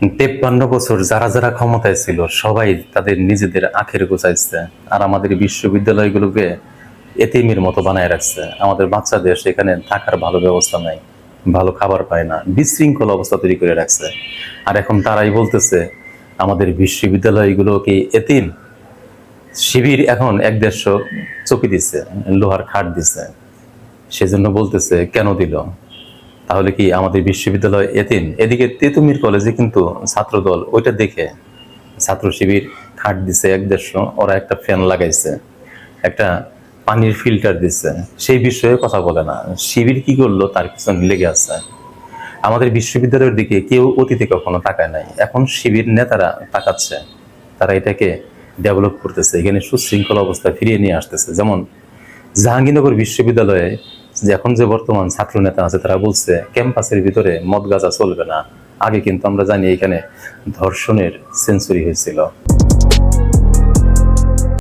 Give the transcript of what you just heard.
53 বছর যারা যারা ক্ষমতায় ছিল সবাই তাদের নিজেদের আখের গোছাইছে, আর আমাদের বিশ্ববিদ্যালয়গুলোকে এতিমের মতো বানায় রাখছে। আমাদের বাচ্চাদের সেখানে থাকার ভালো ব্যবস্থা নাই, ভালো খাবার পায় না, বিশৃঙ্খল অবস্থা তৈরি করে রাখছে। আর এখন তারাই বলতেছে আমাদের বিশ্ববিদ্যালয়গুলো কি এতিম। শিবির এখন 1-150 চকি দিচ্ছে, লোহার খাট দিচ্ছে, সেজন্য বলতেছে কেন দিল, তাহলে কি আমাদের বিশ্ববিদ্যালয় এতিম? এদিকে তেতুমির কলেজে কিন্তু ছাত্রদল ওইটা দেখে ছাত্র শিবির খাট দিছে 1-150, ওরা একটা ফ্যান লাগাইছে, একটা পানির ফিল্টার দিচ্ছে, সেই বিষয়ে কথা বলে না। শিবির কি করলো তার পিছনে লেগে আছে। আমাদের বিশ্ববিদ্যালয়ের দিকে কেউ অতীতে কখনো তাকায় নাই, এখন শিবির নেতারা তাকাচ্ছে, তারা এটাকে ডেভেলপ করতেছে, এখানে সুশৃঙ্খল অবস্থা ফিরিয়ে নিয়ে আসতেছে। যেমন জাহাঙ্গীরনগর বিশ্ববিদ্যালয়ে যে এখন যে বর্তমান ছাত্র নেতা আছে তারা বলছে ক্যাম্পাসের ভিতরে মদ গাঁজা চলবে না। আগে কিন্তু আমরা জানি এখানে ধর্ষণের সেঞ্চুরি হয়েছিল।